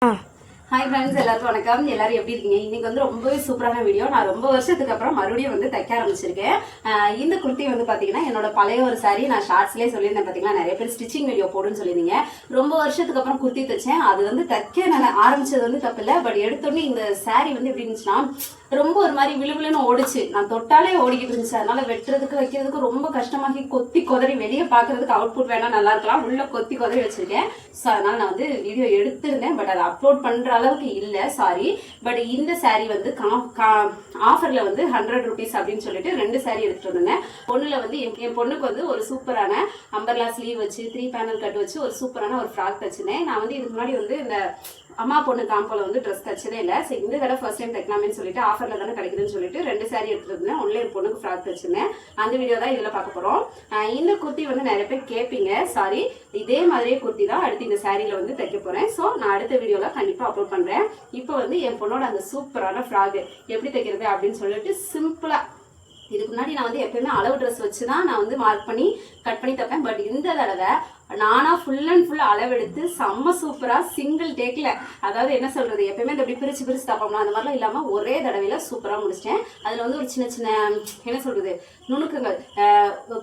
Hi friends, எல்லாருக்கும் வணக்கம். எல்லாரும் எப்படி இருக்கீங்க? இன்னைக்கு வந்து ரொம்பவே சூப்பரான வீடியோ. நான் ரொம்ப வருஷத்துக்கு அப்புறம் மறுபடியும் வந்து தைக்க ஆரம்பிச்சிருக்கேன். இந்த குர்த்தி வந்து பாத்தீங்கன்னா என்னோட பழைய ஒரு சாரி. நான் ஷார்ட்ஸ்லேயே சொல்லியிருந்தேன் பாத்தீங்களா, நிறைய பேர் ஸ்டிச்சிங் வீடியோ போடுன்னு சொல்லியிருந்தீங்க. ரொம்ப வருஷத்துக்கு அப்புறம் குர்த்தி தைச்சேன். அது வந்து தைக்க நான் ஆரம்பிச்சது வந்து தப்பு இல்லை. பட் எடுத்தோடனே இந்த சாரி வந்து எப்படி இருந்துச்சுன்னா ரொம்ப ஒரு மாதிரி விழுவிழுன்னு ஓடிச்சு. நான் தொட்டாலே ஓடிக்கிட்டு இருந்துச்சு. அதனால வெட்டுறதுக்கு வைக்கிறதுக்கு ரொம்ப கஷ்டமாகி கொத்தி கொதறி வெளியே பாக்குறதுக்கு அவுட்புட் வேணா நல்லா இருக்கலாம், உள்ள கொத்தி கொதறி வச்சிருக்கேன். ஸோ அதனால நான் வந்து வீடியோ எடுத்திருந்தேன், பட் அதை அப்லோட் பண்ற அளவுக்கு இல்லை, சாரி. பட் இந்த சாரீ வந்து ஆஃபர்ல வந்து 100 rupees அப்படின்னு சொல்லிட்டு 2 சாரீ எடுத்துட்டு வந்தேன். பொண்ணுல வந்து என் பொண்ணுக்கு வந்து ஒரு சூப்பரான அம்பர்லா ஸ்லீவ் வச்சு 3 பேனல் கட் வச்சு ஒரு சூப்பரான ஒரு ஃப்ராக் தச்சினேன். நான் வந்து இதுக்கு முன்னாடி வந்து இந்த அம்மா பொண்ணு காம்போல வந்து ட்ரெஸ் தச்சதே இல்லை. சரி, இந்த தடவை ஃபர்ஸ்ட் டைம் தைக்கலாமேன்னு சொல்லிட்டு ஆஃபர்ல தானே கிடைக்குதுன்னு சொல்லிட்டு 2 சாரீ எடுத்துட்டு இருந்தேன். ஒன்ல என் பொண்ணுக்கு ஃப்ராக் தச்சிருந்தேன். அந்த வீடியோ தான் இதுல பார்க்க போறோம். இந்த குர்த்தி வந்து நிறைய பேர் கேட்பீங்க. சாரி, இதே மாதிரியே குர்த்தி தான் அடுத்து இந்த சாரீல வந்து தைக்க போறேன். ஸோ நான் அடுத்த வீடியோல கண்டிப்பா அப்லோட் பண்றேன். இப்போ வந்து என் பொண்ணோட அந்த சூப்பரான ஃப்ராக் எப்படி தைக்கிறது அப்படின்னு சொல்லிட்டு சிம்பிளா, இதுக்கு முன்னாடி நான் வந்து எப்பயுமே அளவு ட்ரெஸ் வச்சுதான் நான் வந்து மார்க் பண்ணி கட் பண்ணி தைப்பேன். பட் இந்த தடவை நானா ஃபுல் அண்ட் ஃபுல் அளவெடுத்து செம்ம சூப்பரா சிங்கிள் டேக்ல, அதாவது என்ன சொல்றது, எப்பயுமே இந்த பிரிச்சு பிரிச்சு தப்போம்னா அந்த மாதிரிலாம் இல்லாம ஒரே தடவையில சூப்பரா முடிச்சிட்டேன். அதுல வந்து ஒரு சின்ன சின்ன என்ன சொல்றது நுணுக்கங்கள்,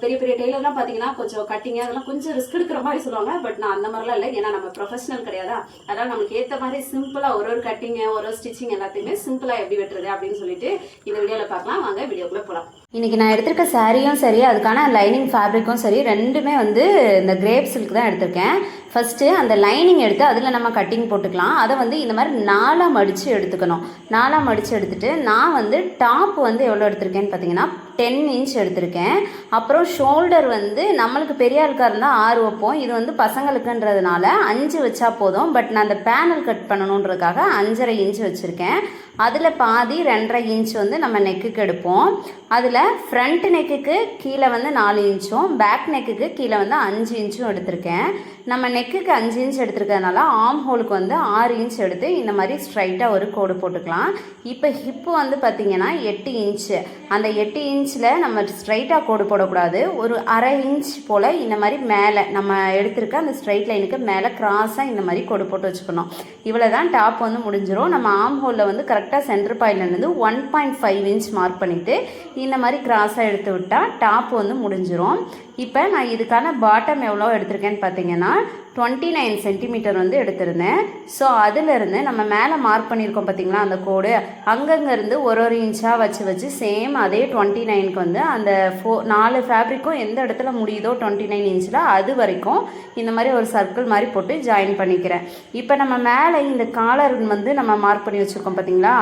பெரிய பெரிய டெய்லர்லாம் பாத்தீங்கன்னா கொஞ்சம் கட்டிங் அதெல்லாம் கொஞ்சம் ரிஸ்க் எடுக்கிற மாதிரி சொல்லுவாங்க. பட் நான் அந்த மாதிரிலாம் இல்லை, ஏன்னா நம்ம ப்ரொஃபஷனல் கிடையாதா. அதனால நமக்கு ஏத்த மாதிரி சிம்பிளா ஒரு கட்டிங் ஒரு ஸ்டிச்சிங் எல்லாத்தையுமே சிம்பிளா எப்படி வெட்டுறது அப்படின்னு சொல்லிட்டு இந்த வீடியோல பார்க்கலாம். வாங்க வீடியோக்குள்ள போலாம். இன்றைக்கி நான் எடுத்திருக்க சாரியும் சரி, அதுக்கான லைனிங் ஃபேப்ரிக்கும் சரி, ரெண்டுமே வந்து இந்த கிரேப் சில்க் தான் எடுத்திருக்கேன். ஃபஸ்ட்டு அந்த லைனிங் எடுத்து அதில் நம்ம கட்டிங் போட்டுக்கலாம். அதை வந்து இந்த மாதிரி 4ஆக மடித்து எடுத்துக்கணும். 4ஆக மடித்து எடுத்துகிட்டு நான் வந்து டாப் வந்து எவ்வளோ எடுத்திருக்கேன்னு பார்த்தீங்கன்னா 10 inch எடுத்திருக்கேன். அப்புறம் ஷோல்டர் வந்து நம்மளுக்கு பெரிய ஆளுக்காக இருந்தால் 6 வைப்போம். இது வந்து பசங்களுக்குன்றதுனால 5 வச்சா போதும். பட் நான் அந்த பேனல் கட் பண்ணணுன்றதுக்காக 5.5 inch வச்சுருக்கேன். அதில் பாதி 2.5 inch வந்து நம்ம நெக்குக்கு எடுப்போம். அதில் ஃப்ரண்ட் நெக்குக்கு கீழே வந்து 4 inchம் பேக் நெக்குக்கு கீழே வந்து 5 inchம் எடுத்திருக்கேன். நம்ம நெக்குக்கு 5 inch எடுத்துருக்கிறதுனால ஆம் ஹோலுக்கு வந்து 6 inch எடுத்து இந்த மாதிரி ஸ்ட்ரைட்டாக ஒரு கோடு போட்டுக்கலாம். இப்போ ஹிப்பு வந்து பார்த்திங்கன்னா 8 inch. அந்த 8 inchல நம்ம ஸ்ட்ரைட்டாக கோடு போடக்கூடாது. ஒரு 1/2 inch போல் இந்த மாதிரி மேலே நம்ம எடுத்திருக்க அந்த ஸ்ட்ரைட் லைனுக்கு மேலே கிராஸாக இந்த மாதிரி கோடு போட்டு வச்சுக்கணும். இவ்வளோ தான் டாப் வந்து முடிஞ்சிடும். நம்ம ஆம் ஹோலில் வந்து கரெக்டாக சென்டர் பாயிண்ட்லேருந்து 1.5 inch மார்க் பண்ணிவிட்டு இந்த மாதிரி கிராஸாக எடுத்து விட்டால் டாப் வந்து முடிஞ்சிடும். இப்போ நான் இதுக்கான பாட்டம் எவ்வளோ எடுத்திருக்கேன்னு பார்த்தீங்கன்னா 29 centimeter வந்து எடுத்திருந்தேன். ஸோ அதிலிருந்து நம்ம மேலே மார்க் பண்ணியிருக்கோம் பார்த்தீங்களா அந்த கோடு, அங்கங்கேருந்து ஒரு இன்ச்சாக வச்சு சேம் அதே 29க்கு வந்து அந்த 4 ஃபேப்ரிக்கும் எந்த இடத்துல முடியுதோ 29 inchல அது வரைக்கும் இந்த மாதிரி ஒரு சர்க்கிள் மாதிரி போட்டு ஜாயின் பண்ணிக்கிறேன். இப்போ நம்ம மேலே இந்த காலர் வந்து நம்ம மார்க் பண்ணி வச்சுருக்கோம் பார்த்தீங்களா,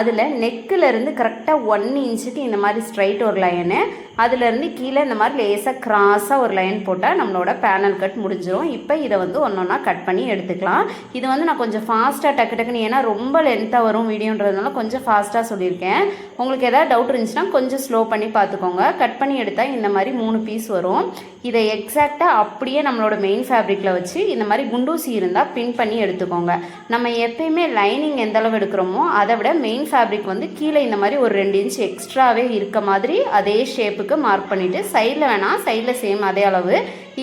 அதில் நெக்கிலேருந்து கரெக்டாக 1 inchக்கு இந்த மாதிரி ஸ்ட்ரைட் ஒரு லைனு, அதுலேருந்து கீழே இந்த மாதிரி லேசாக கிராஸாக ஒரு லைன் போட்டால் நம்மளோட பேனல் கட் முடிஞ்சிடும். இப்போ இதை வந்து ஒன்றா கட் பண்ணி எடுத்துக்கலாம். இது வந்து நான் கொஞ்சம் ஃபாஸ்ட்டாக டக்குன்னு, ஏன்னா ரொம்ப லென்த்தாக வரும் வீடியோன்றதுனால கொஞ்சம் ஃபாஸ்ட்டாக சொல்லியிருக்கேன். உங்களுக்கு எதாவது டவுட் இருந்துச்சுன்னா கொஞ்சம் ஸ்லோ பண்ணி பார்த்துக்கோங்க. கட் பண்ணி எடுத்தால் இந்த மாதிரி 3 பீஸ் வரும். இதை எக்ஸாக்டாக அப்படியே நம்மளோட மெயின் ஃபேப்ரிக்கில் வச்சு இந்த மாதிரி குண்டூசி இருந்தால் பின் பண்ணி எடுத்துக்கோங்க. நம்ம எப்பயுமே லைனிங் எந்த அளவு எடுக்கிறோமோ அதை விட மெயின் ஃபேப்ரிக் வந்து கீழே இந்த மாதிரி ஒரு 2 inch எக்ஸ்ட்ராவே இருக்க மாதிரி அதே ஷேப்புக்கு மார்க் பண்ணிவிட்டு சைடில் வேணால் சைடில் சேம் அதே அளவு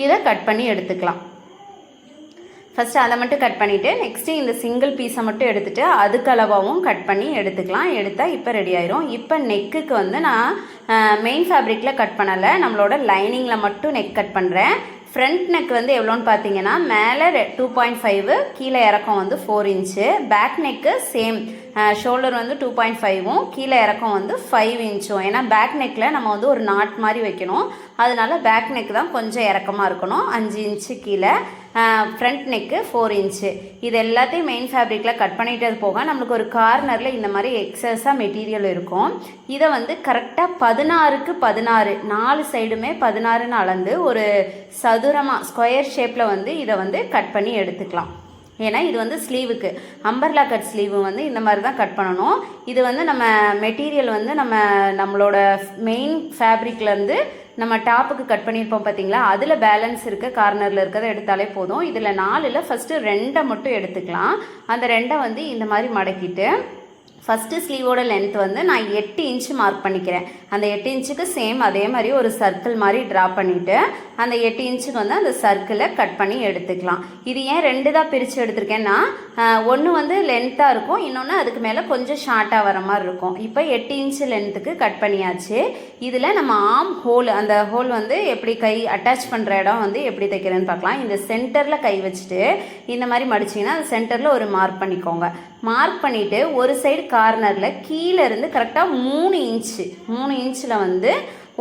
இதை கட் பண்ணி எடுத்துக்கலாம். ஃபஸ்ட்டு அதை மட்டும் கட் பண்ணிவிட்டு நெக்ஸ்ட்டு இந்த சிங்கிள் பீஸை மட்டும் எடுத்துகிட்டு அதுக்கு அளவாகவும் கட் பண்ணி எடுத்துக்கலாம். எடுத்தால் இப்போ ரெடி ஆயிரும். இப்போ நெக்குக்கு வந்து நான் மெயின் ஃபேப்ரிக்கில் கட் பண்ணலை, நம்மளோட லைனிங்கில் மட்டும் நெக் கட் பண்ணுறேன். ஃப்ரண்ட் நெக் வந்து எவ்வளோன்னு பார்த்தீங்கன்னா மேலே 2.5, கீழே இறக்கம் வந்து 4 inch. Back neck same, shoulder வந்து 2.5ம் கீழே இறக்கம் வந்து 5 inchம். ஏன்னா பேக் நெக்கில் நம்ம வந்து ஒரு நாட் மாதிரி வைக்கணும், அதனால பேக் நெக் தான் கொஞ்சம் இறக்கமாக இருக்கணும். 5 inch கீழே, ஃப்ரண்ட் நெக்கு 4 inch. இது எல்லாத்தையும் மெயின் ஃபேப்ரிக்கில் கட் பண்ணிட்டது போக நம்மளுக்கு ஒரு கார்னரில் இந்த மாதிரி எக்ஸஸாக மெட்டீரியல் இருக்கும். இதை வந்து கரெக்டாக 16க்கு 16 4 சைடுமே 16ன்னு அளந்து ஒரு சதுரமாக ஸ்கொயர் ஷேப்பில் வந்து இதை வந்து கட் பண்ணி எடுத்துக்கலாம். ஏன்னா இது வந்து ஸ்லீவுக்கு அம்பர்லா கட் ஸ்லீவு வந்து இந்த மாதிரி தான் கட் பண்ணணும். இது வந்து நம்ம மெட்டீரியல் வந்து நம்மளோட மெயின் ஃபேப்ரிக்லேருந்து நம்ம டாப்புக்கு கட் பண்ணியிருப்போம் பார்த்தீங்களா, அதில் பேலன்ஸ் இருக்க கார்னரில் இருக்கிறத எடுத்தாலே போதும். இதில் 4ல் ஃபஸ்ட்டு 2 மட்டும் எடுத்துக்கலாம். அந்த 2 வந்து இந்த மாதிரி மடக்கிட்டு ஃபஸ்ட்டு ஸ்லீவோட லென்த் வந்து நான் 8 இன்ச்சு மார்க் பண்ணிக்கிறேன். அந்த 8 இன்ச்சுக்கு சேம் அதே மாதிரி ஒரு சர்க்கிள் மாதிரி ட்ரா பண்ணிவிட்டு அந்த 8 இன்ச்சுக்கு வந்து அந்த சர்க்கிளை கட் பண்ணி எடுத்துக்கலாம். இது ஏன் 2 தான் பிரித்து எடுத்திருக்கேன்னா, ஒன்று வந்து லென்த்தாக இருக்கும், இன்னொன்று அதுக்கு மேலே கொஞ்சம் ஷார்ட்டாக வர மாதிரி இருக்கும். இப்போ 8 இன்ச்சு லென்த்துக்கு கட் பண்ணியாச்சு. இதில் நம்ம ஆர்ம் ஹோல், அந்த ஹோல் வந்து எப்படி கை அட்டாச் பண்ணுற இடம் வந்து எப்படி தைக்கிறேன்னு பார்க்கலாம். இந்த சென்டரில் கை வச்சுட்டு இந்த மாதிரி மடிச்சிங்கன்னா அந்த சென்டரில் ஒரு மார்க் பண்ணிக்கோங்க. மார்க் பண்ணிவிட்டு ஒரு சைடு கார்னரில் கீழே இருந்து கரெக்டாக 3 இன்ச்சில் வந்து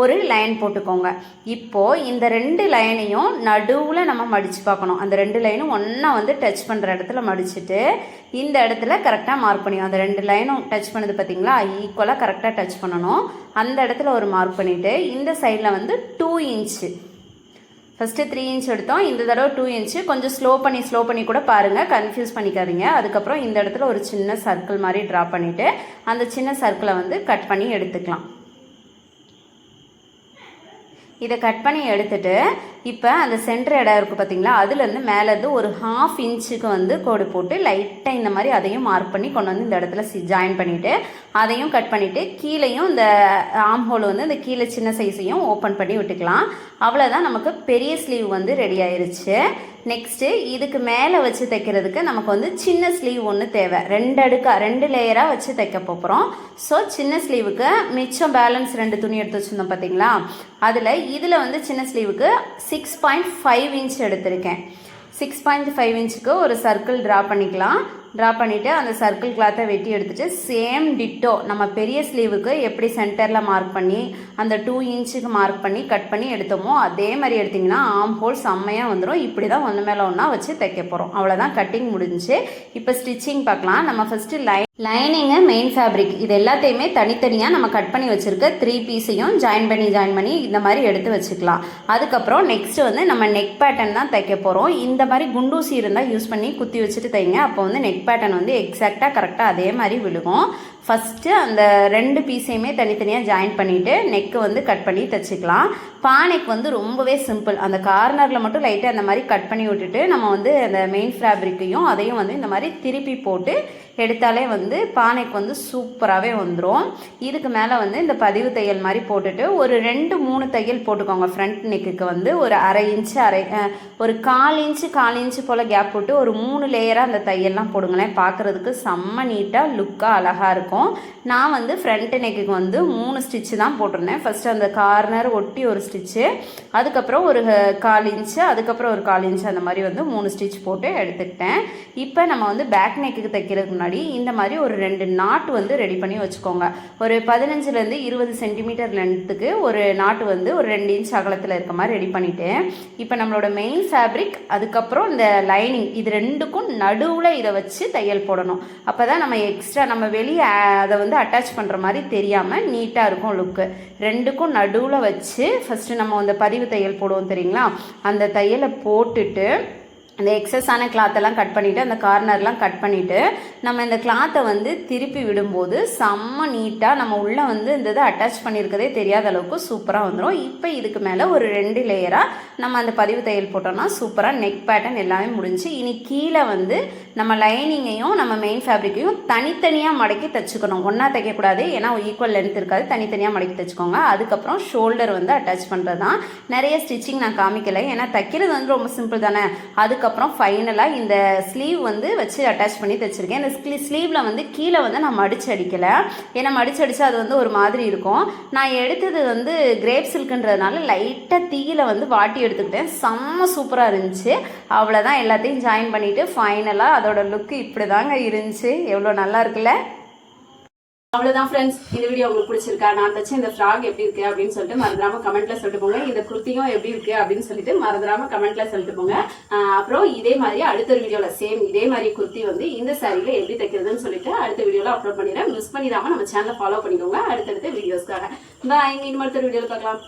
ஒரு லைன் போட்டுக்கோங்க. இப்போது இந்த 2 லைனையும் நடுவில் நம்ம மடித்து பார்க்கணும். அந்த 2 லைனும் ஒன்றா வந்து டச் பண்ணுற இடத்துல மடிச்சுட்டு இந்த இடத்துல கரெக்டாக மார்க் பண்ணியும் அந்த 2 லைனும் டச் பண்ணுது பார்த்திங்களா, ஈக்குவலாக கரெக்டாக டச் பண்ணணும். அந்த இடத்துல ஒரு மார்க் பண்ணிவிட்டு இந்த சைடில் வந்து 2 இன்ச்சு, ஃபஸ்ட்டு 3 இன்ச் எடுத்தோம், இந்த தடவை 2 இன்ச்சு. கொஞ்சம் ஸ்லோ பண்ணி கூட பாருங்கள், கன்ஃபியூஸ் பண்ணிக்காதீங்க. அதுக்கப்புறம் இந்த இடத்துல ஒரு சின்ன சர்க்கிள் மாதிரி ட்ரா பண்ணிவிட்டு அந்த சின்ன சர்க்கிளை வந்து கட் பண்ணி எடுத்துக்கலாம். இதை கட் பண்ணி எடுத்துட்டு இப்போ அந்த சென்டர் இடம் இருக்குது பார்த்திங்களா, அதுலேருந்து மேலேருந்து ஒரு 1/2 இன்ச்சுக்கு வந்து கோடு போட்டு லைட்டாக இந்த மாதிரி அதையும் மார்க் பண்ணி கொண்டு வந்து இந்த இடத்துல ஜாயின் பண்ணிவிட்டு அதையும் கட் பண்ணிவிட்டு கீழேயும் இந்த ஆர்ம் ஹோல் வந்து இந்த கீழே சின்ன சைஸையும் ஓப்பன் பண்ணி விட்டுக்கலாம். அவ்வளோதான், நமக்கு பெரிய ஸ்லீவ் வந்து ரெடி ஆயிருச்சு. நெக்ஸ்ட்டு இதுக்கு மேலே வச்சு தைக்கிறதுக்கு நமக்கு வந்து சின்ன ஸ்லீவ் ஒன்று தேவை. 2 லேயராக வச்சு தைக்க போகிறோம். ஸோ சின்ன ஸ்லீவுக்கு மிச்சம் பேலன்ஸ் 2 துணி எடுத்து வச்சுருந்தோம் பார்த்தீங்களா, இதில் வந்து சின்ன ஸ்லீவுக்கு 6.5 இன்ச் எடுத்திருக்கேன். 6.5 இன்ச்சுக்கு ஒரு சர்க்கிள் ட்ரா பண்ணிக்கலாம். ட்ரா பண்ணிவிட்டு அந்த சர்க்கிள் கிளாத்தை வெட்டி எடுத்துகிட்டு சேம் டிட்டோ நம்ம பெரிய ஸ்லீவுக்கு எப்படி சென்டரில் மார்க் பண்ணி அந்த 2 இன்ச்சுக்கு மார்க் பண்ணி கட் பண்ணி எடுத்தோமோ அதே மாதிரி எடுத்திங்கன்னா ஆர்ம் ஹோல் செம்மையாக வந்துடும். இப்படி தான் ஒன்று மேலே ஒன்றா வச்சு தைக்க போகிறோம். அவ்வளோதான், கட்டிங் முடிஞ்சு. இப்போ ஸ்டிச்சிங் பார்க்கலாம். நம்ம ஃபஸ்ட்டு லைனிங்கு, மெயின் ஃபேப்ரிக் இது எல்லாத்தையுமே தனித்தனியாக நம்ம கட் பண்ணி வச்சுருக்க 3 பீஸையும் ஜாயின் பண்ணி இந்த மாதிரி எடுத்து வச்சுக்கலாம். அதுக்கப்புறம் நெக்ஸ்ட்டு வந்து நம்ம நெக் பேட்டர்ன் தான் தைக்க போகிறோம். இந்த மாதிரி குண்டூசி இருந்தால் யூஸ் பண்ணி குத்தி வச்சுட்டு தைங்க. அப்போ வந்து நெக் பேட்டர்ன் வந்து எக்ஸாக்டாக கரெக்டாக அதே மாதிரி விழுகும். ஃபஸ்ட்டு அந்த 2 பீஸையுமே தனித்தனியாக ஜாயின் பண்ணிவிட்டு நெக்கு வந்து கட் பண்ணி தைச்சிக்கலாம். பானைக்கு வந்து ரொம்பவே சிம்பிள். அந்த கார்னரில் மட்டும் லைட்டாக அந்த மாதிரி கட் பண்ணி விட்டுட்டு நம்ம வந்து அந்த மெயின் ஃபேப்ரிக்கையும் அதையும் வந்து இந்த மாதிரி திருப்பி போட்டு எடுத்தாலே வந்து பானைக்கு வந்து சூப்பராகவே வந்துடும். இதுக்கு மேலே வந்து இந்த பதிவு தையல் மாதிரி போட்டுட்டு ஒரு 2-3 தையல் போட்டுக்கோங்க. ஃப்ரண்ட் நெக்குக்கு வந்து ஒரு 1/2 இன்ச்சு ஒரு 1/4 இன்ச்சு போல் கேப் போட்டு ஒரு 3 லேயராக அந்த தையல்லாம் போடுங்களேன். பார்க்குறதுக்கு செம்ம நீட்டாக லுக்காக அழகாக இருக்கும். நான் வந்து ஃப்ரண்ட் நெக்குக்கு வந்து 3 ஸ்டிச்சு தான் போட்டிருந்தேன். ஃபஸ்ட்டு அந்த கார்னர் ஒட்டி ஒரு ஸ்டிச்சு, அதுக்கப்புறம் ஒரு 1/4 இன்ச்சு, அதுக்கப்புறம் ஒரு 1/4 இன்ச்சு, அந்த மாதிரி வந்து 3 ஸ்டிச் போட்டு எடுத்துக்கிட்டேன். இப்போ நம்ம வந்து பேக் நெக்குக்கு தைக்கிறதுக்கு முன்னாடி இந்த மாதிரி ஒரு 2 நாட் வந்து ரெடி பண்ணி வச்சுக்கோங்க. ஒரு 15லேருந்து 20 சென்டிமீட்டர் லென்த்துக்கு ஒரு நாட்டு வந்து ஒரு 2 இன்ச் அகலத்தில் இருக்க மாதிரி ரெடி பண்ணிவிட்டு இப்போ நம்மளோட மெயின் ஃபேப்ரிக் அதுக்கப்புறம் இந்த லைனிங் இது 2க்கும் நடுவில் இதை வச்சு தையல் போடணும். அப்போ தான் நம்ம எக்ஸ்ட்ரா நம்ம வெளியே அதை வந்து அட்டாச் பண்ணுற மாதிரி தெரியாமல் நீட்டாக இருக்கும் லுக்கு. 2க்கும் நடுவில் வச்சு ஃபஸ்ட்டு நம்ம அந்த பதிவு தையல் போடுவோம் தெரியுங்களா, அந்த தையலை போட்டுட்டு அந்த எக்ஸஸான கிளாத்தெல்லாம் கட் பண்ணிவிட்டு அந்த கார்னர்லாம் கட் பண்ணிவிட்டு நம்ம இந்த கிளாத்தை வந்து திருப்பி விடும்போது செம்ம நீட்டாக நம்ம உள்ளே வந்து இந்த இதை அட்டாச் பண்ணியிருக்கதே தெரியாத அளவுக்கு சூப்பராக வந்துடும். இப்போ இதுக்கு மேலே ஒரு 2 லேயராக நம்ம அந்த பதிவு தையல் போட்டோம்னா சூப்பராக நெக் பேட்டர்ன் எல்லாமே முடிஞ்சு. இனி கீழே வந்து நம்ம லைனிங்கையும் நம்ம மெயின் ஃபேப்ரிக்கையும் தனித்தனியாக மடக்கி தைச்சிக்கணும். ஒன்றா தைக்கக்கூடாது, ஏன்னா ஈக்குவல் லென்த் இருக்காது. தனித்தனியாக மடக்கி தைச்சிக்கோங்க. அதுக்கப்புறம் ஷோல்டர் வந்து அட்டாச் பண்ணுறது தான். நிறைய ஸ்டிச்சிங் நான் காமிக்கலை, ஏன்னா தைக்கிறது வந்து ரொம்ப சிம்பிள் தானே. அதுக்கப்புறம் ஃபைனலாக இந்த ஸ்லீவ் வந்து வச்சு அட்டாச் பண்ணி தைச்சிருக்கேன். இந்த ஸ்லீவில் வந்து கீழே வந்து நான் மடிச்சு அடிக்கலை, ஏன்னா மடிச்சு அடித்தா அது வந்து ஒரு மாதிரி இருக்கும். நான் எடுத்தது வந்து கிரேப் சில்க்குன்றதுனால லைட்டாக தீயில வந்து வாட்டி எடுத்துக்கிட்டேன். செம்ம சூப்பராக இருந்துச்சு. அவ்வளோதான், எல்லாத்தையும் ஜாயின் பண்ணிவிட்டு ஃபைனலாக அதோட லுக்கு இப்படி தாங்க இருந்துச்சு. எவ்வளோ நல்லா இருக்குல்ல. அவ்வளோதான் ஃப்ரெண்ட்ஸ், இந்த வீடியோ உங்களுக்கு பிடிச்சிருக்கா? நான் தச்சு இந்த ஃப்ராக் எப்படி இருக்கு அப்படின்னு சொல்லிட்டு மறந்துடாம கமெண்ட்ல சொல்லிட்டு போங்க. இந்த குர்த்தியும் எப்படி இருக்கு அப்படின்னு சொல்லிட்டு மறந்துடாம கமெண்ட்ல சொல்லிட்டு போங்க. அப்புறம் இதே மாதிரி அடுத்த ஒரு வீடியோல சேம் இதே மாதிரி குர்த்தி வந்து இந்த சாரியில எப்படி தைக்கிறதுன்னு சொல்லிட்டு அடுத்த வீடியோல அப்லோட் பண்ணிடுறேன். மிஸ் பண்ணிடாம நம்ம சேனலை ஃபாலோ பண்ணிக்கோங்க அடுத்தடுத்த வீடியோஸ்க்காக. பாய், இன்னும் அடுத்த வீடியோல பார்க்கலாம்.